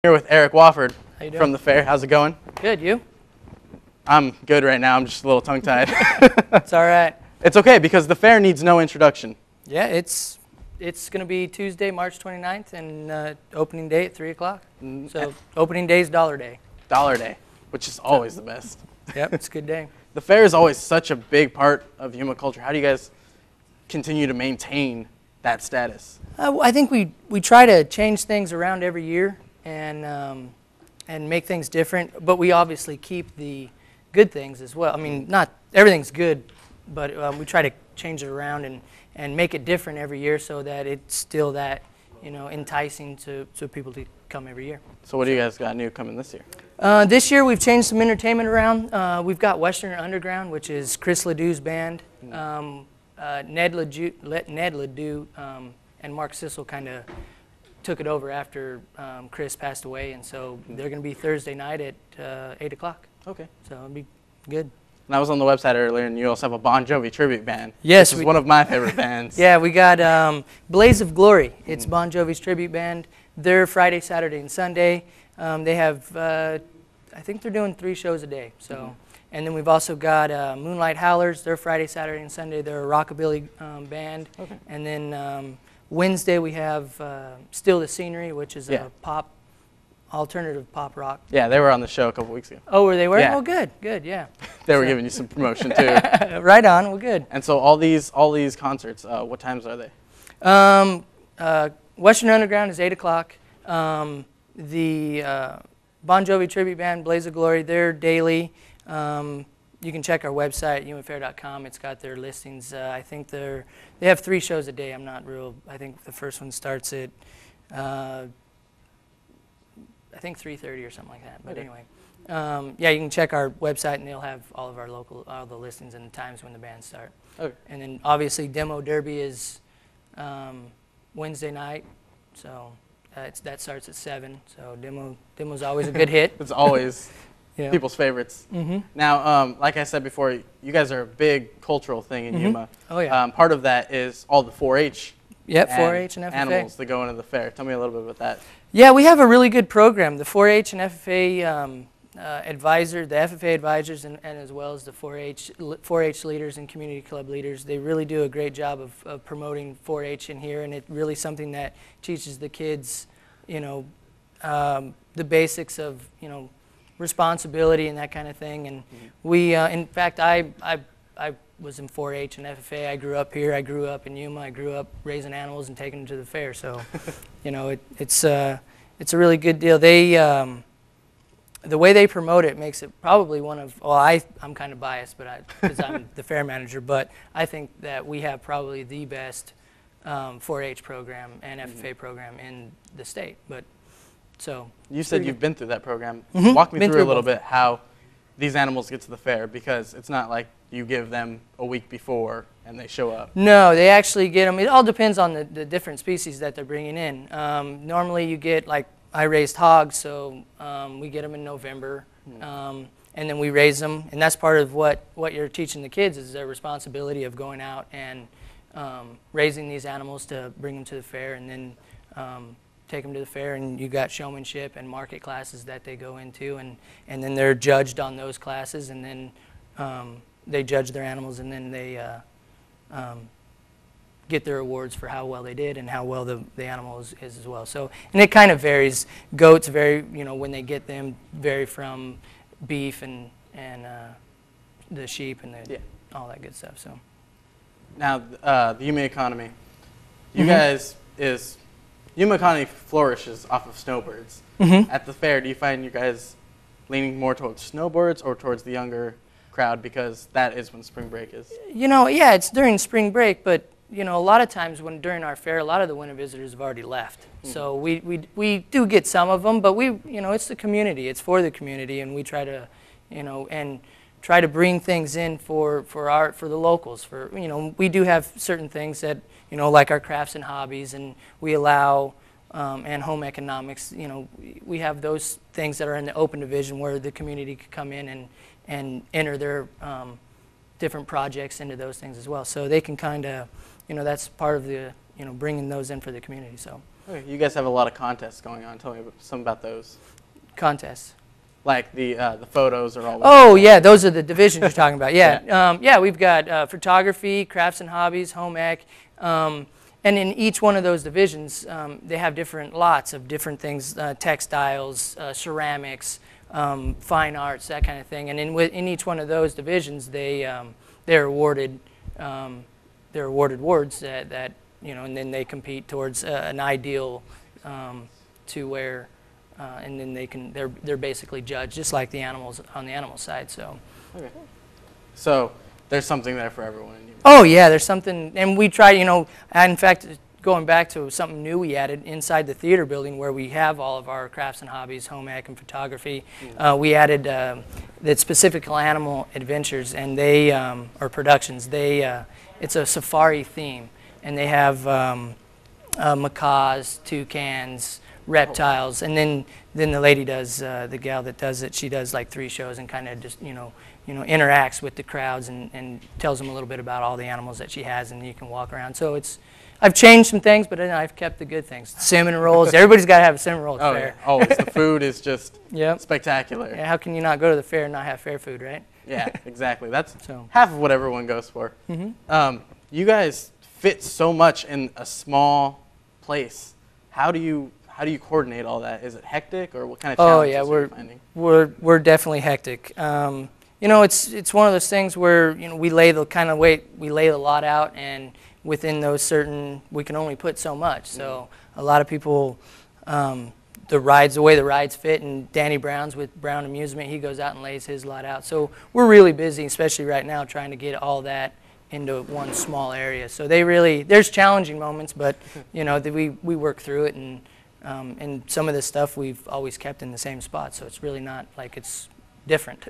Here with Eric Wofford How you doing? from the fair. How's it going? Good, you? I'm good right now. I'm just a little tongue-tied. It's all right. It's okay because the fair needs no introduction. Yeah, it's going to be Tuesday, March 29th, and opening day at 3 o'clock. So opening day is Dollar Day. Dollar Day, which is always the best. Yep, it's a good day. The fair is always such a big part of Yuma culture. How do you guys continue to maintain that status? I think we try to change things around every year and make things different, but we obviously keep the good things as well. I mean, not everything's good, but we try to change it around and make it different every year so that it's still that, enticing to people to come every yeed. So what do you guys got new coming this year? This year we've changed some entertainment around. We've got Western Underground, which is Chris Ledoux's band. Ned Ledoux and Mark Sissel kind of took it over after Chris passed away, and so they're going to be Thursday night at 8 o'clock. Okay. So it'll be good. And I was on the website earlier, and you also have a Bon Jovi tribute band. Yes. Which is one of my favorite bands. Yeah, we got Blaze of Glory. It's Bon Jovi's tribute band. They're Friday, Saturday, and Sunday. They have, I think they're doing 3 shows a day. So, and then we've also got Moonlight Howlers. They're Friday, Saturday, and Sunday. They're a rockabilly band. Okay. And then Wednesday we have Still the Scenery, which is a alternative pop rock. Yeah, they were on the show a couple weeks ago. Oh, were they? Yeah. Oh, good, yeah. They were giving you some promotion too. Right on. Well, good. And so all these concerts, what times are they? Western Underground is 8 o'clock. The Bon Jovi tribute band, Blaze of Glory, they're daily. You can check our website, yumafair.com. It's got their listings. I think they have 3 shows a day. I'm not real. I think the first one starts at I think 3:30 or something like that. But anyway, yeah, you can check our website and they'll have all of our all the listings and the times when the bands start. Okay. And then obviously Demo Derby is Wednesday night, so that starts at 7. So Demo's always a good hit. It's always yeah. People's favorites. Now, like I said before, you guys are a big cultural thing in Yuma. Oh yeah. Part of that is all the 4-H. Yep, 4-H and FFA. Animals that go into the fair. Tell me a little bit about that. Yeah, we have a really good program. The 4-H and FFA the FFA advisors and as well as the 4-H leaders and community club leaders, they really do a great job of promoting 4-H in here, and it's really something that teaches the kids, the basics of, responsibility and that kind of thing. And we, in fact, I was in 4-H and FFA. I grew up here. I grew up in Yuma. I grew up raising animals and taking them to the fair. So, it's a really good deal. They, the way they promote it makes it probably one of, well, I'm kind of biased, but because I'm the fair manager, but I think that we have probably the best 4-H program and FFA program in the state. But so you said you've been through that program. Walk me through a little bit how these animals get to the fair, because it's not like you give them a week before and they show up. No, they actually get them. It all depends on the different species that they're bringing in. Normally you get, like, I raised hogs, so we get them in November, and then we raise them, and that's part of what you're teaching the kids is their responsibility of going out and raising these animals to bring them to the fair, and then take them to the fair, and you got showmanship and market classes that they go into, and then they're judged on those classes, and then they judge their animals, and then they get their awards for how well they did and how well the animal is as well. So, and it kind of varies. Goats vary, when they get them, vary from beef and the sheep and all that good stuff. So now the Yuma economy, you guys Yuma County flourishes off of snowbirds. At the fair, do you find you guys leaning more towards snowbirds or towards the younger crowd, because that is when spring break is? Yeah, it's during spring break, but a lot of times during our fair, a lot of the winter visitors have already left. So we do get some of them, but it's the community. It's for the community, and we try to, and try to bring things in for the locals. We do have certain things that, like our crafts and hobbies, and we allow, and home economics. We have those things that are in the open division where the community could come in and enter their different projects into those things as well. So they can kind of, that's part of the, bringing those in for the community. So. Okay, you guys have a lot of contests going on. Tell me some about those. Contests. Like the photos are all. Oh yeah, those are the divisions you're talking about. Yeah, yeah. We've got photography, crafts and hobbies, home ec, and in each one of those divisions, they have different lots of different things: textiles, ceramics, fine arts, that kind of thing. And in each one of those divisions, they're awarded awards that and then they compete towards an ideal to where. And then they're basically judged just like the animals on the animal side. So, okay. So there's something there for everyone. Oh yeah, there's something, and we try. And in fact, going back to something new we added inside the theater building where we have all of our crafts and hobbies, home ec and photography. We added the specific animal adventures, and they or productions. It's a safari theme, and they have macaws, toucans, reptiles, and then the lady does the gal that does it. She does like 3 shows and kind of just interacts with the crowds and tells them a little bit about all the animals that she has, and you can walk around. So I've changed some things, but I've kept the good things. Cinnamon rolls. Everybody's got to have a cinnamon roll at the fair. Yeah. Always. The food is just yep. spectacular. Yeah, how can you not go to the fair and not have fair food, right? Yeah, exactly. That's half of what everyone goes for. Mm-hmm. You guys fit so much in a small place. How do you coordinate all that? Is it hectic, or what kind of challenges are you finding? We're definitely hectic. It's one of those things where we lay the lot out, and within those certain, we can only put so much. So a lot of people, the way the rides fit, and Danny Brown's with Brown Amusement, he goes out and lays his lot out. So we're really busy, especially right now, trying to get all that into one small area. So there's challenging moments, but we work through it, and some of this stuff we've always kept in the same spot, so it's really not like it's different.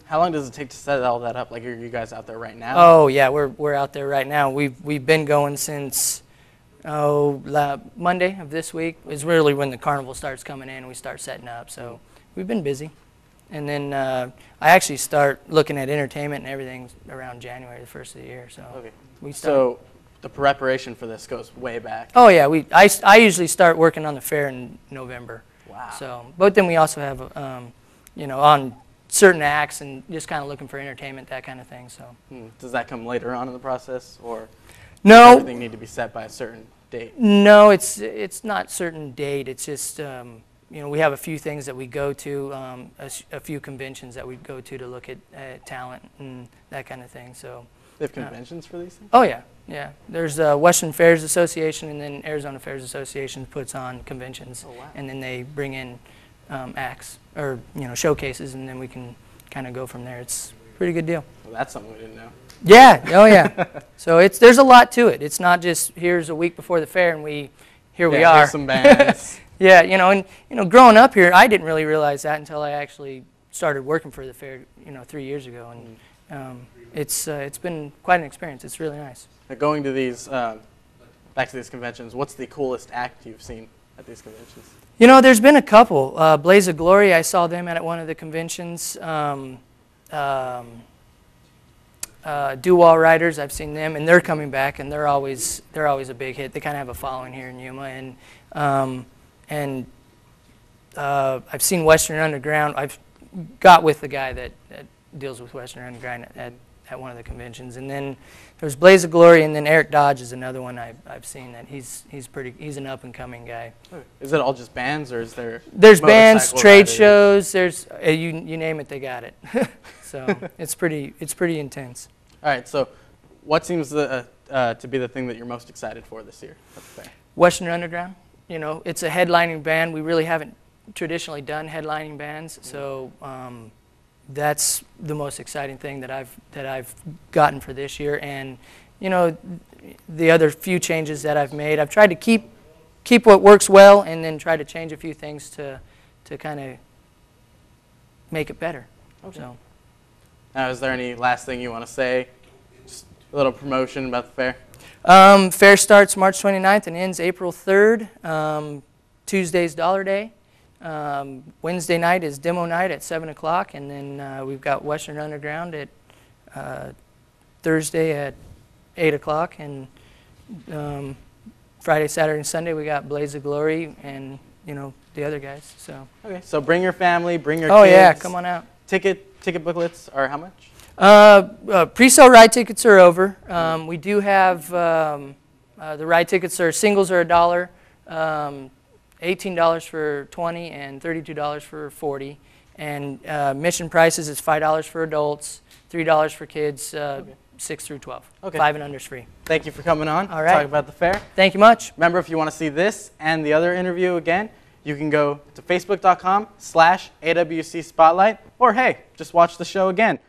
How long does it take to set all that up? Like, are you guys out there right now? Oh yeah, we're out there right now. We've been going since Monday of this week is really when the carnival starts coming in and we start setting up. So we've been busy, and then I actually start looking at entertainment and everything around January, the first of the year. So so the preparation for this goes way back. Oh yeah, I usually start working on the fair in November. Wow. So, but then we also have on certain acts and just kind of looking for entertainment, that kind of thing. So. Does that come later on in the process, or no? Does everything need to be set by a certain date? No, it's not certain date. It's just we have a few things that we go to, a few conventions that we go to look at talent and that kind of thing. So. They have conventions for these things? Oh yeah, yeah. There's Western Fairs Association, and then Arizona Fairs Association puts on conventions, and then they bring in acts or showcases, and then we can kind of go from there. It's a pretty good deal. Well, that's something we didn't know. Yeah. Oh yeah. So there's a lot to it. It's not just here's a week before the fair and we are. Here's some bands. Yeah. And growing up here, I didn't really realize that until I actually started working for the fair 3 years ago, and it's been quite an experience. It's really nice. Now, going to these back to these conventions, what's the coolest act you've seen at these conventions? There's been a couple. Blaze of Glory, I saw them at one of the conventions. Doo-Wah Riders, I've seen them, and they're coming back, and they're always a big hit. They kind of have a following here in Yuma, and I've seen Western Underground. I've got with the guy that deals with Western Underground at one of the conventions, and then there's Blaze of Glory, and then Eric Dodge is another one I've seen that he's an up and coming guy. Is it all just bands, or is there's bands, trade shows, there's you name it, they got it. So it's pretty intense. All right, so what seems to be the thing that you're most excited for this year at the fair? Western Underground. It's a headlining band. We really haven't traditionally done headlining bands, so that's the most exciting thing that I've gotten for this year. And the other few changes that I've made, I've tried to keep what works well, and then try to change a few things to kind of make it better. Okay. So. Now, is there any last thing you want to say? Just a little promotion about the fair. Fair starts March 29th and ends April 3rd. Tuesday's Dollar Day. Wednesday night is demo night at 7 o'clock, and then we've got Western Underground at Thursday at 8 o'clock, and Friday, Saturday, and Sunday we got Blaze of Glory and the other guys. So. Okay, so bring your family, bring your kids. Oh yeah, come on out. Ticket booklets are how much? Pre-sale ride tickets are over. We do have the ride tickets singles are $1, $18 for 20, and $32 for 40. And admission prices is $5 for adults, $3 for kids, 6 through 12. Okay. 5 and under is free. Thank you for coming on. All right. Talk about the fair. Thank you much. Remember, if you want to see this and the other interview again, you can go to facebook.com/AWC Spotlight, or hey, just watch the show again.